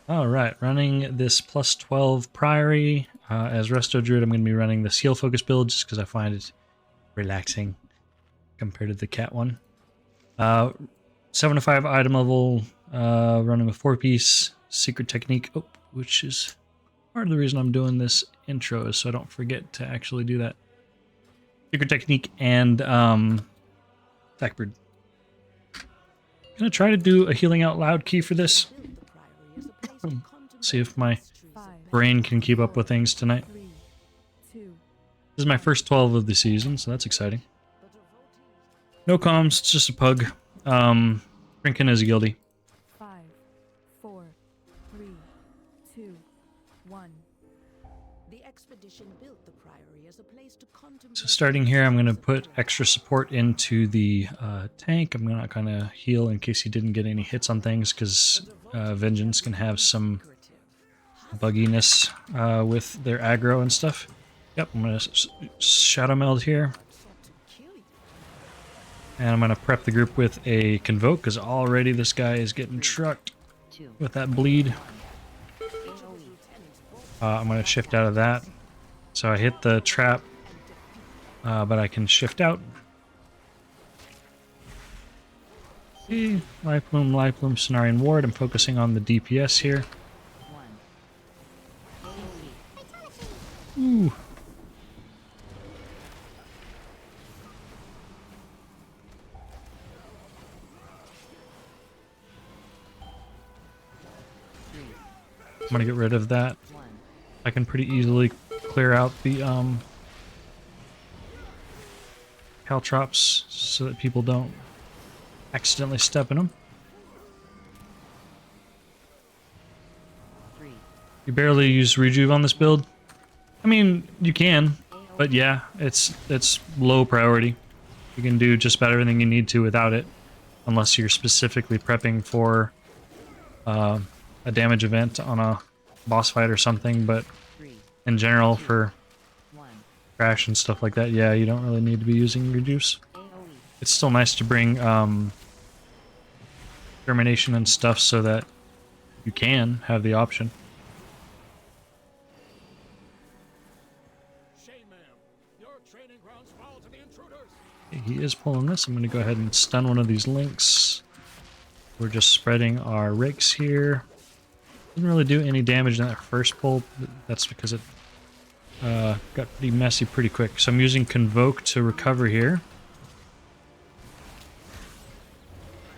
Alright, running this plus 12 Priory. As Resto Druid, I'm going to be running the Seal Focus build just because I find it relaxing compared to the cat one. 7 to 5 item level, running a 4-piece secret technique, which is part of the reason I'm doing this intro, is so I don't forget to actually do that. Secret technique and Blackbird. Gonna try to do a healing out loud key for this. See if my brain can keep up with things tonight. This is my first 12 of the season, so that's exciting. No comms, it's just a pug. Drinking is a guilty. 5, 4, 3, 2, 1. The expedition built the Priory as a place to contemplate. So starting here, I'm going to put extra support into the tank. I'm not going to heal in case he didn't get any hits on things, because Vengeance can have some bugginess with their aggro and stuff. Yep, I'm going to Shadow Meld here. And I'm going to prep the group with a Convoke, because already this guy is getting trucked with that bleed. I'm going to shift out of that. So I hit the trap, but I can shift out. See, Life Bloom, Cenarian Ward. I'm focusing on the DPS here. Ooh. I'm gonna get rid of that. I can pretty easily clear out the caltrops so that people don't accidentally step in them. You barely use Rejuve on this build. I mean, you can, but yeah, it's low priority. You can do just about everything you need to without it, unless you're specifically prepping for a damage event on a boss fight or something, but in general, for crash and stuff like that, yeah, you don't really need to be using Rejuice. It's still nice to bring Termination and stuff so that you can have the option. He is pulling this. I'm going to go ahead and stun one of these links. We're just spreading our rakes here. Didn't really do any damage in that first pull. That's because it got pretty messy pretty quick. So I'm using Convoke to recover here.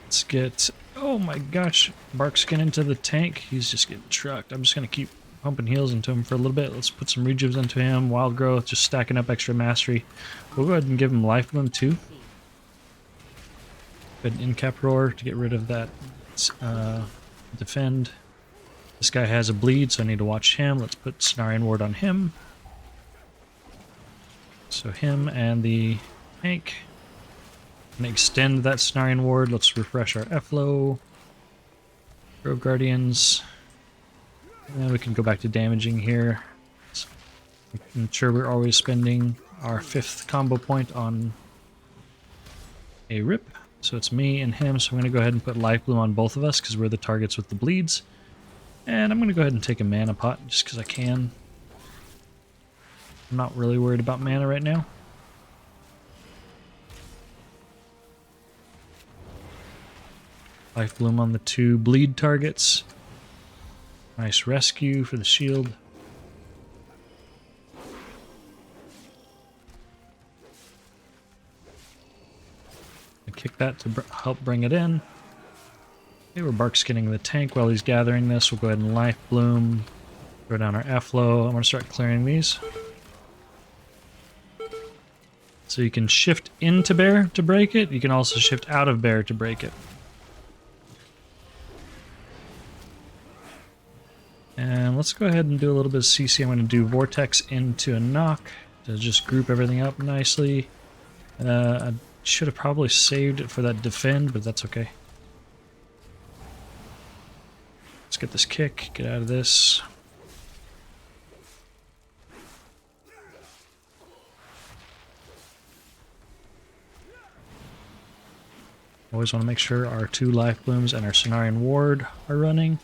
Let's get... Oh my gosh. Bark's getting into the tank. He's just getting trucked. I'm just going to keep pumping heals into him for a little bit. Let's put some rejuves into him. Wild Growth, just stacking up extra mastery. We'll go ahead and give him Life Bloom too. Go ahead and Incap Roar to get rid of that defend. This guy has a bleed, so I need to watch him. Let's put Cenarian Ward on him. So him and the tank. And extend that Cenarian Ward. Let's refresh our F-Low. Grove Guardians. And we can go back to damaging here. So ensure we're always spending our 5th combo point on a rip. So it's me and him, so I'm going to go ahead and put Life Bloom on both of us because we're the targets with the bleeds. And I'm going to go ahead and take a mana pot just because I can. I'm not really worried about mana right now. Life Bloom on the 2 bleed targets. Nice rescue for the shield. And kick that to help bring it in. Okay, we're bark skinning the tank while he's gathering this. We'll go ahead and Life Bloom. Throw down our F-Low. I'm going to start clearing these. So you can shift into bear to break it. You can also shift out of bear to break it. And let's go ahead and do a little bit of CC. I'm going to do Vortex into a knock to just group everything up nicely. I should have probably saved it for that defend, but that's okay. Let's get this kick, get out of this. Always want to make sure our 2 Life Blooms and our Cenarian Ward are running.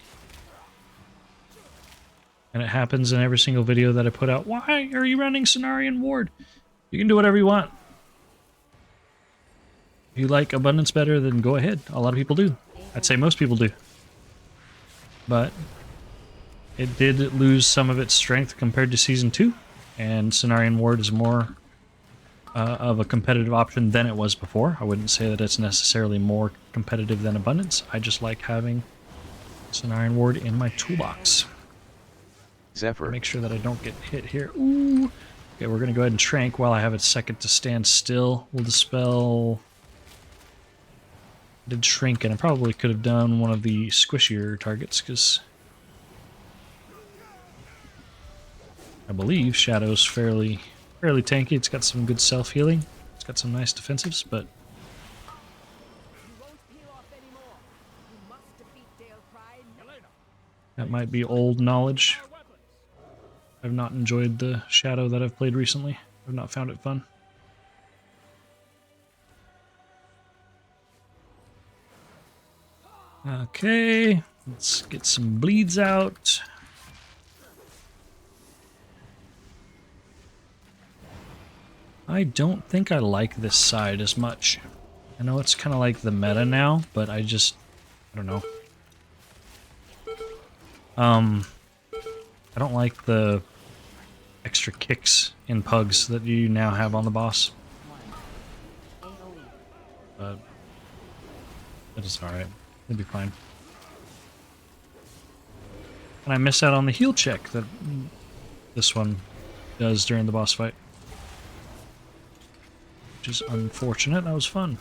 And it happens in every single video that I put out. Why are you running Cenarian Ward? You can do whatever you want. If you like Abundance better, then go ahead. A lot of people do. I'd say most people do. But it did lose some of its strength compared to Season 2. And Cenarian Ward is more of a competitive option than it was before. I wouldn't say that it's necessarily more competitive than Abundance. I just like having Cenarian Ward in my toolbox. Zephyr. Make sure that I don't get hit here. Ooh. Okay, we're going to go ahead and Trank while I have a second to stand still. We'll Dispel. I did Shrink, and I probably could have done one of the squishier targets, because I believe Shadow's fairly tanky. It's got some good self-healing. It's got some nice defensives, but that might be old knowledge. I've not enjoyed the Shadow that I've played recently. I've not found it fun. Okay, let's get some bleeds out. I don't think I like this side as much. I know it's kind of like the meta now, but I don't know. I don't like the extra kicks in pugs that you now have on the boss. But it's alright. It'll be fine. And I miss out on the heal check that this one does during the boss fight. Which is unfortunate. That was fun.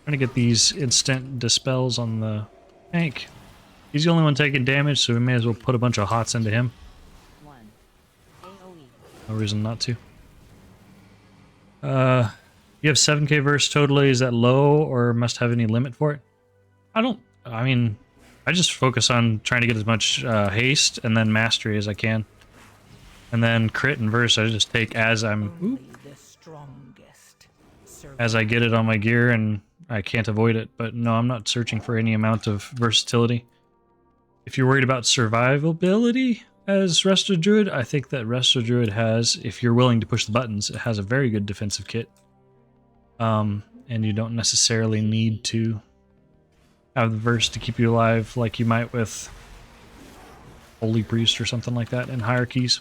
Trying to get these instant dispels on the tank. He's the only one taking damage, so we may as well put a bunch of hots into him. No reason not to. You have 7k verse totally. Is that low or must have any limit for it? I mean, I just focus on trying to get as much haste and then mastery as I can. And then crit and verse I just take as I'm... as I get it on my gear and I can't avoid it. But no, I'm not searching for any amount of versatility. If you're worried about survivability as Resto Druid, I think that Resto Druid has, if you're willing to push the buttons, it has a very good defensive kit. And you don't necessarily need to have the verse to keep you alive like you might with Holy Priest or something like that in hierarchies.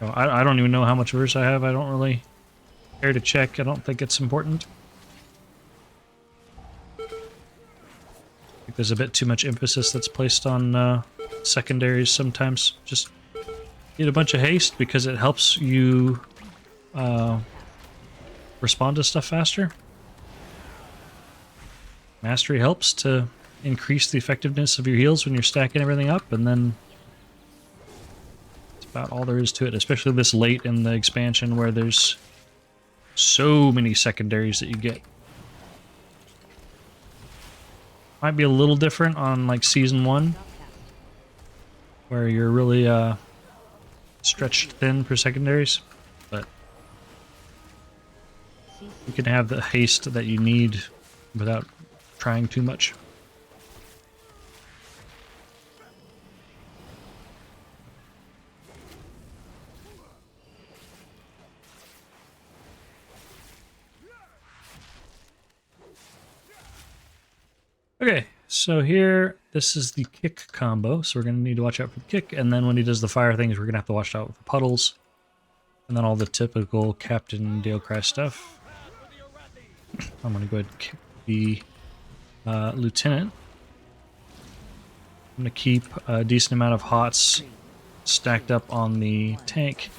So I don't even know how much verse I have. I don't really care to check. I don't think it's important. I think there's a bit too much emphasis that's placed on secondaries sometimes. Just get a bunch of haste because it helps you respond to stuff faster. Mastery helps to increase the effectiveness of your heals when you're stacking everything up, and then that's about all there is to it, especially this late in the expansion where there's so many secondaries that you get. Might be a little different on like Season 1, where you're really stretched thin for secondaries, but you can have the haste that you need without trying too much. Okay, so here, this is the kick combo, so we're going to need to watch out for the kick, and then when he does the fire things, we're going to have to watch out for puddles, and then all the typical Captain Dalecry stuff. I'm going to go ahead and kick the Lieutenant. I'm going to keep a decent amount of hots stacked up on the tank.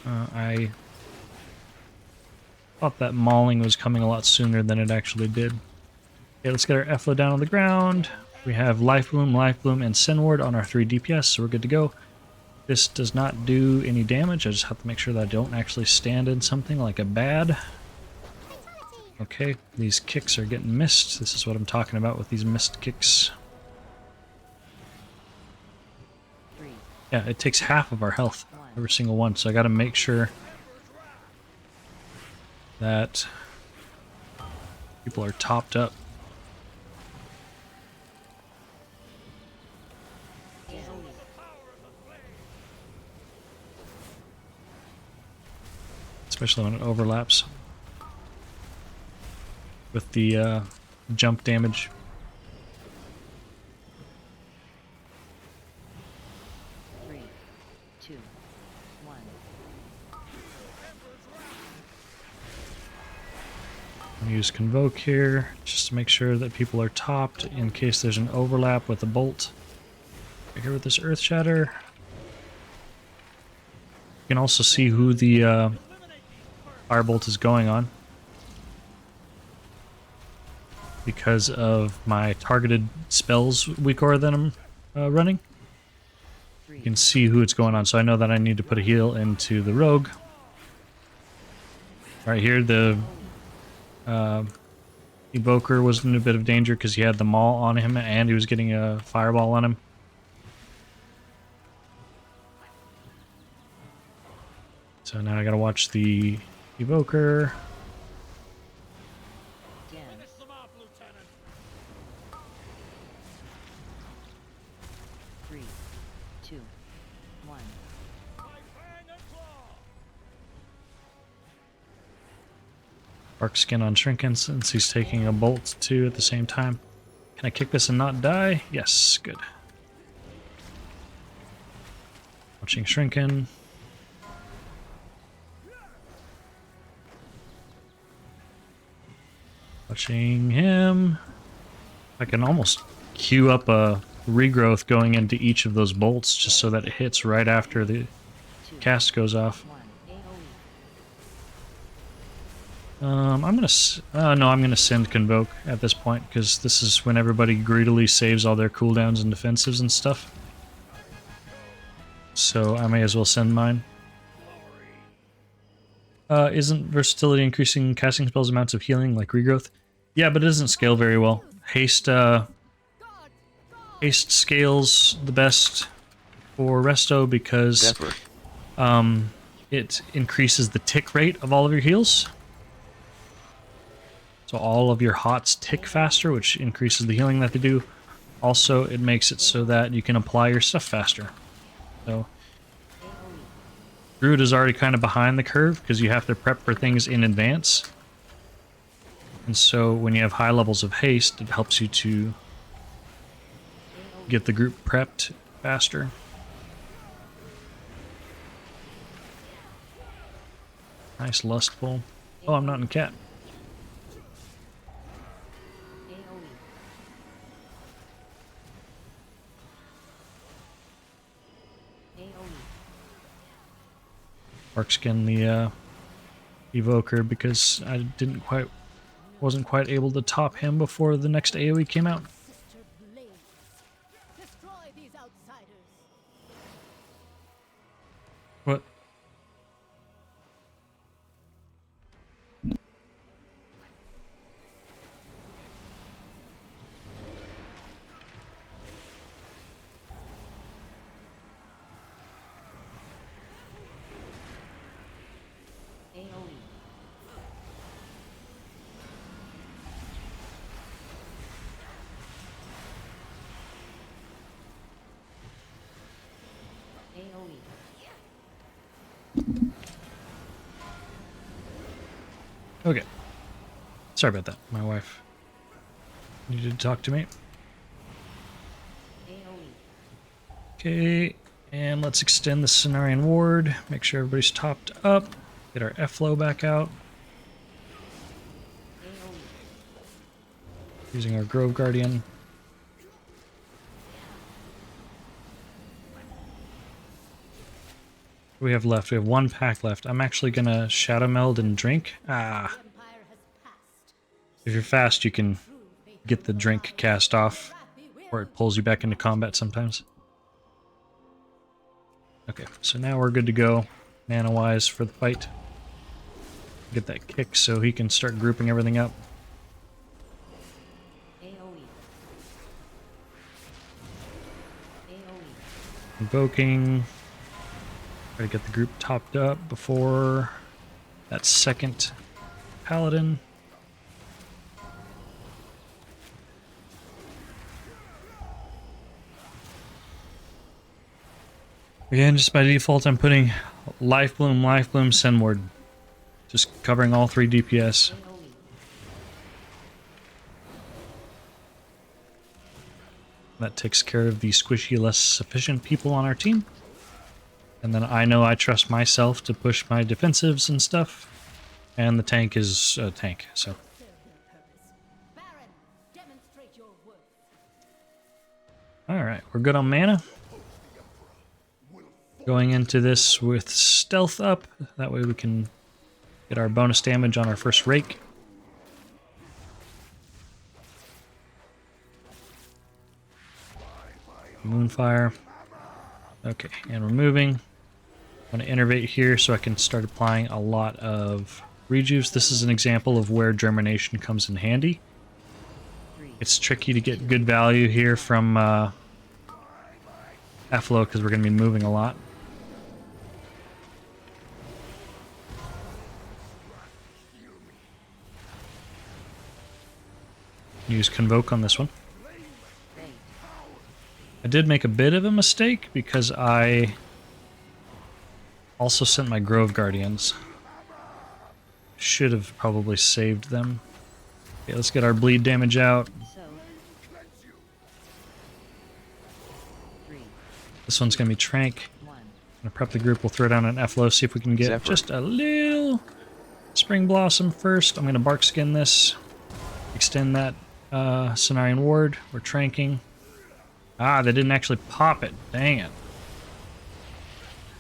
I thought that mauling was coming a lot sooner than it actually did. Okay, let's get our Efflo down on the ground. We have Life Bloom, and Sin Ward on our 3 DPS, so we're good to go. This does not do any damage. I just have to make sure that I don't actually stand in something like a bad. Okay, these kicks are getting missed. This is what I'm talking about with these missed kicks. Yeah, it takes half of our health, every single one, so I gotta make sure that people are topped up. Especially when it overlaps with the jump damage. I'm use Convoke here just to make sure that people are topped in case there's an overlap with a bolt. Right here with this Earth Shatter. You can also see who the Firebolt is going on because of my targeted spells weak aura that I'm running. You can see who it's going on, so I know that I need to put a heal into the Rogue. Right here, the Evoker was in a bit of danger because he had the Maul on him and he was getting a Fireball on him. So now I gotta watch the Evoker. Bark Skin on Shrinkin since he's taking a bolt too at the same time. Can I kick this and not die? Yes, good. Watching Shrinkin. Watching him. I can almost queue up a regrowth going into each of those bolts just so that it hits right after the cast goes off. I'm gonna send Convoke at this point because this is when everybody greedily saves all their cooldowns and defensives and stuff. So I may as well send mine. Isn't versatility increasing casting spells amounts of healing like regrowth? Yeah, but it doesn't scale very well. Haste scales the best for Resto because it increases the tick rate of all of your heals. So all of your hots tick faster, which increases the healing that they do. Also, it makes it so that you can apply your stuff faster. So Druid is already kind of behind the curve because you have to prep for things in advance. And so when you have high levels of haste, it helps you to get the group prepped faster. Nice Lustful. Oh, I'm not in cat. Barkskin the Evoker because I wasn't quite able to top him before the next AoE came out. What? Okay. Sorry about that. My wife needed to talk to me. Okay, and let's extend the Cenarian Ward. Make sure everybody's topped up. Get our F-Flow back out. Using our Grove Guardian. What do we have left? We have one pack left. I'm actually gonna Shadow Meld and drink. Ah. If you're fast, you can get the drink cast off, or it pulls you back into combat sometimes. Okay, so now we're good to go, mana-wise, for the fight. Get that kick so he can start grouping everything up. Invoking. Try to get the group topped up before that second paladin. Again, just by default, I'm putting Life Bloom, Sendward. Just covering all 3 DPS. That takes care of the squishy, less efficient people on our team. And then I know I trust myself to push my defensives and stuff. And the tank is a tank, so. Alright, we're good on mana. Going into this with stealth up. That way we can get our bonus damage on our first rake. Moonfire. Okay, and we're moving. I'm going to innervate here so I can start applying a lot of rejuves. This is an example of where germination comes in handy. It's tricky to get good value here from Efflo because we're going to be moving a lot. Use Convoke on this one. I did make a bit of a mistake because I also sent my Grove Guardians. Should have probably saved them. Okay, let's get our bleed damage out. This one's gonna be Trank. I'm gonna prep the group, we'll throw down an Efflo, see if we can get just a little Spring Blossom first. I'm gonna Bark Skin this. Extend that Cenarian Ward. We're tranking. Ah, they didn't actually pop it. Dang it.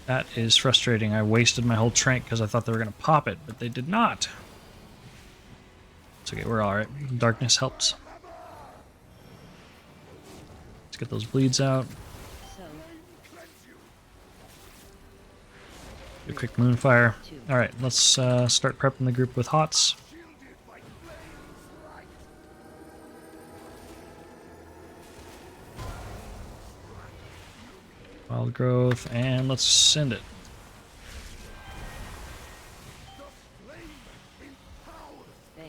That is frustrating. I wasted my whole trank because I thought they were going to pop it, but they did not. It's okay, we're alright. Darkness helps. Let's get those bleeds out. Do a quick Moonfire. Alright, let's start prepping the group with Hots. Wild Growth, and let's send it.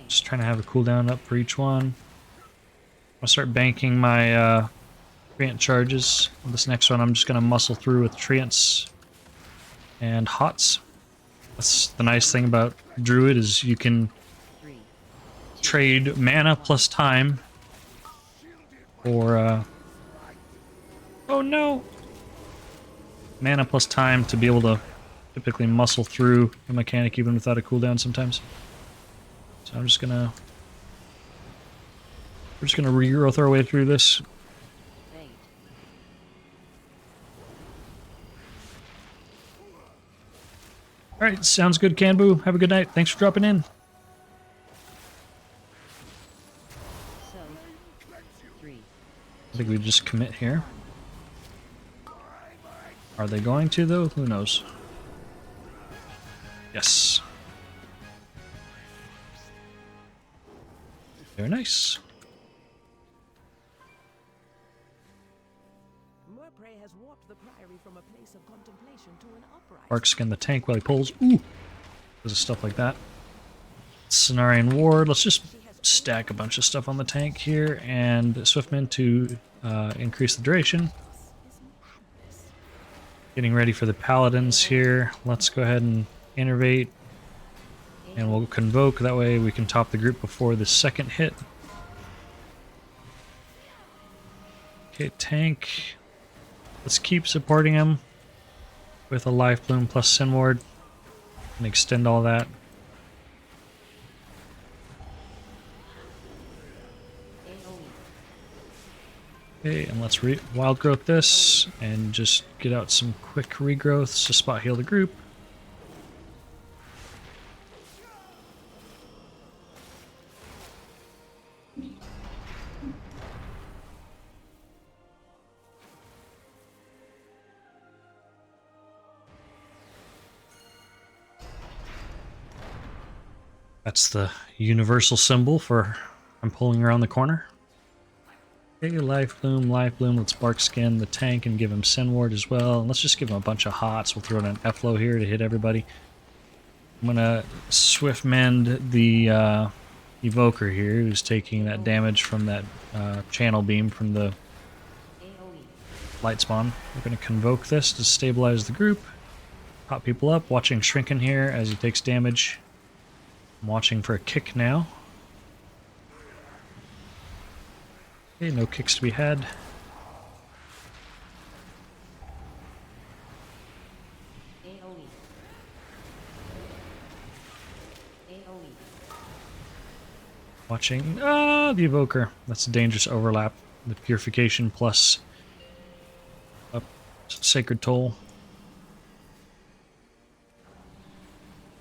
Just trying to have a cooldown up for each one. I'll start banking my Treant charges. This next one I'm just going to muscle through with Treants and Hots. That's the nice thing about Druid is you can trade mana plus time for oh no! Mana plus time to be able to typically muscle through a mechanic even without a cooldown sometimes. So I'm just gonna... We're just gonna regrowth our way through this. Alright, sounds good, Canboo. Have a good night. Thanks for dropping in. I think we just commit here. Are they going to, though? Who knows? Yes. Very nice. Has warped the Priory from a place of contemplation to an upright. Bark Skin the tank while he pulls. Ooh! There's stuff like that. Cenarian Ward. Let's just stack a bunch of stuff on the tank here and Swiftman to increase the duration. Getting ready for the Paladins here. Let's go ahead and innervate. And we'll Convoke. That way we can top the group before the second hit. Okay, tank. Let's keep supporting him with a Life Bloom plus Sin Ward and extend all that. Okay, and let's Wild Growth this and just get out some quick regrowths to spot heal the group. That's the universal symbol for I'm pulling around the corner. Okay, life bloom, life bloom. Let's bark skin the tank and give him Sin Ward as well. And let's just give him a bunch of hots. We'll throw in an F-Flow here to hit everybody. I'm gonna swift mend the evoker here, who's taking that damage from that channel beam from the light spawn. We're gonna convoke this to stabilize the group. Pop people up, watching Shrinken here as he takes damage. I'm watching for a kick now. Okay, no kicks to be had. Watching the evoker. That's a dangerous overlap. The purification plus a sacred toll.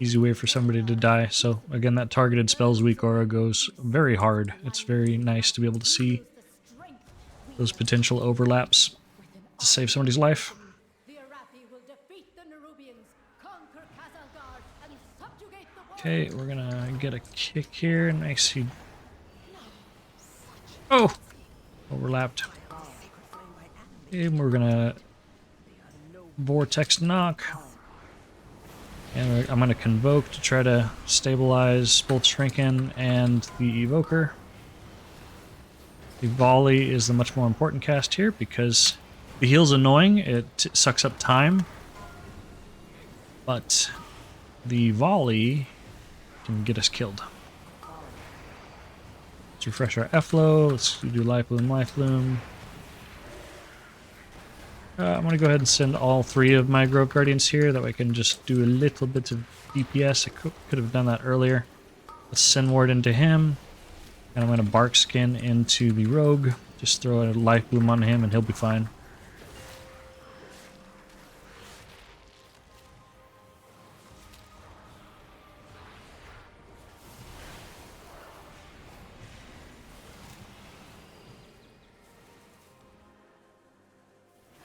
Easy way for somebody to die. So again, that targeted spells weak aura goes very hard. It's very nice to be able to see those potential overlaps to save somebody's life. Okay, we're gonna get a kick here. Nice. Oh! Overlapped. And we're gonna Vortex Knock. And I'm gonna Convoke to try to stabilize both Shrinken and the Evoker. The Volley is the much more important cast here because the heal's annoying. It sucks up time. But the Volley can get us killed. Let's refresh our F-Flow. Let's do Life Bloom, Life Bloom. I'm going to go ahead and send all 3 of my Grove Guardians here. That way I can just do a little bit of DPS. I could have done that earlier. Let's send Ward into him. And I'm going to Bark Skin into the Rogue. Just throw a Life Bloom on him and he'll be fine.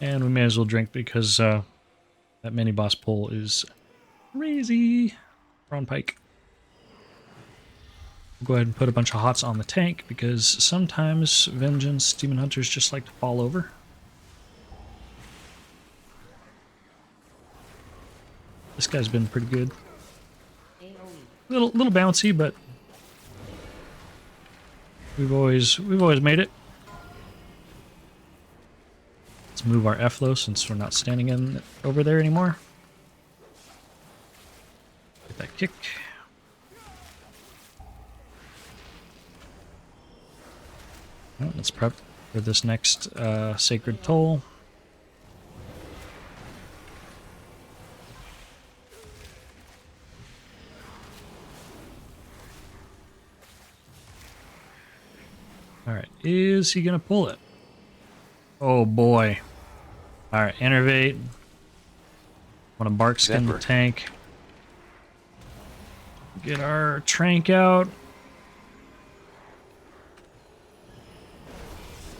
And we may as well drink because that mini boss pull is crazy. Prawn Pike. We'll go ahead and put a bunch of hots on the tank because sometimes Vengeance Demon Hunters just like to fall over. This guy's been pretty good. Little bouncy, but we've always made it. Let's move our F-Flow since we're not standing over there anymore. Get that kick. Well, let's prep for this next Sacred Toll. Alright, is he gonna pull it? Oh boy. Alright, Enervate. Want to Bark Skin the tank. Get our Trank out.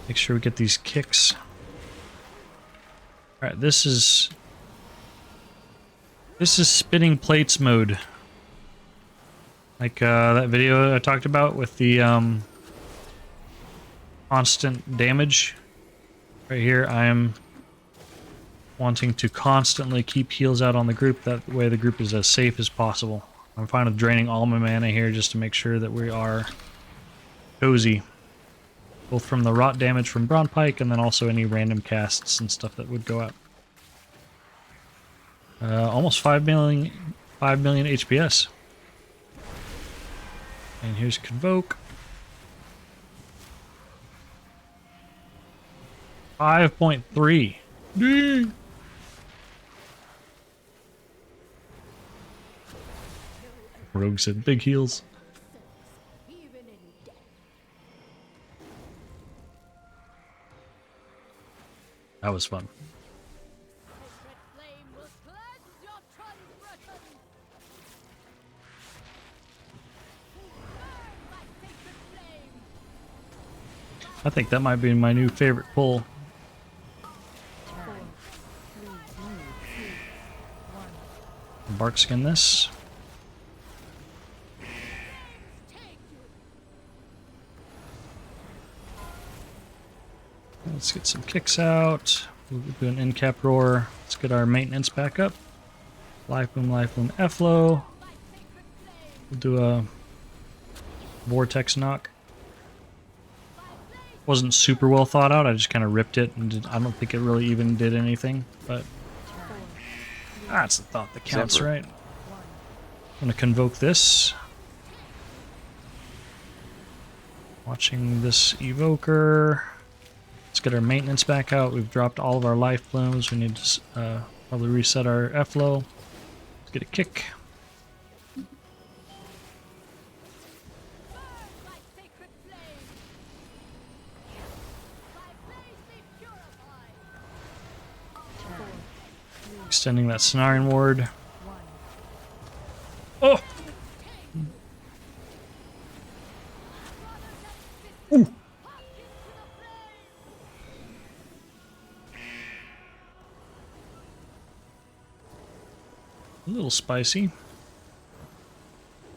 Make sure we get these kicks. Alright, this is spinning plates mode. Like that video I talked about with the constant damage. Right here, I am wanting to constantly keep heals out on the group. That way the group is as safe as possible. I'm fine with draining all my mana here just to make sure that we are cozy. Both from the rot damage from Brawn Pike and then also any random casts and stuff that would go out. Almost 5 million HPS. And here's Convoke. 5.3. Dang. Rogue said big heals. That was fun. I think that might be my new favorite pull. Bark Skin this. Let's get some kicks out. We'll do an end cap roar. Let's get our maintenance back up. Life Bloom, Efflow. We'll do a vortex knock. Wasn't super well thought out. I just kind of ripped it, and I don't think it really even did anything. But that's the thought that counts, Zephyr. right? I'm gonna convoke this. Watching this evoker. Let's get our maintenance back out. We've dropped all of our life blooms. We need to probably reset our Efflow. Let's get a kick. Extending that Snaring Ward. Oh! Ooh! A little spicy.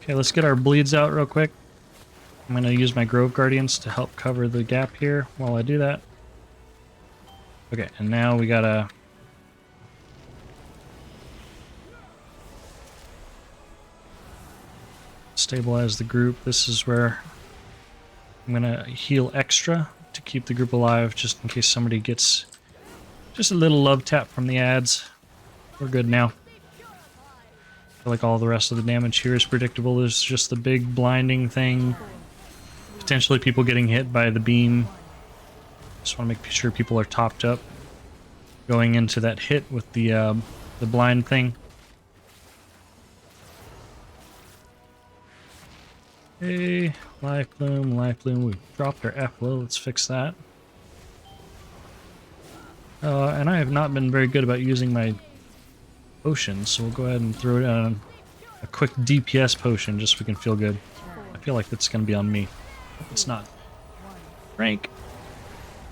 Okay, let's get our bleeds out real quick. I'm going to use my Grove Guardians to help cover the gap here while I do that. Okay, and now we gotta... stabilize the group. This is where I'm gonna heal extra to keep the group alive, just in case somebody gets just a little love tap from the ads. We're good now. I feel like all the rest of the damage here is predictable. There's just the big blinding thing. Potentially people getting hit by the beam. Just want to make sure people are topped up going into that hit with the blind thing. Hey, life bloom. We dropped our Efflow. Let's fix that. And I have not been very good about using my potions, so we'll go ahead and throw down a quick DPS potion just so we can feel good. I feel like that's going to be on me. It's not. Rank.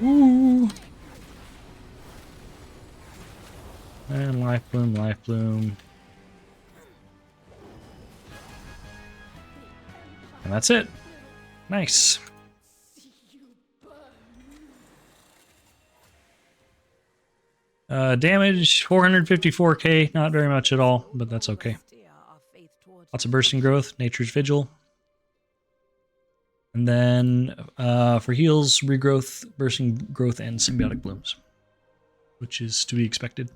Ooh. And life bloom. And that's it. Nice. Damage 454k, not very much at all, but that's okay. Lots of bursting growth, nature's vigil. And then for heals, regrowth, bursting growth, and symbiotic blooms, which is to be expected.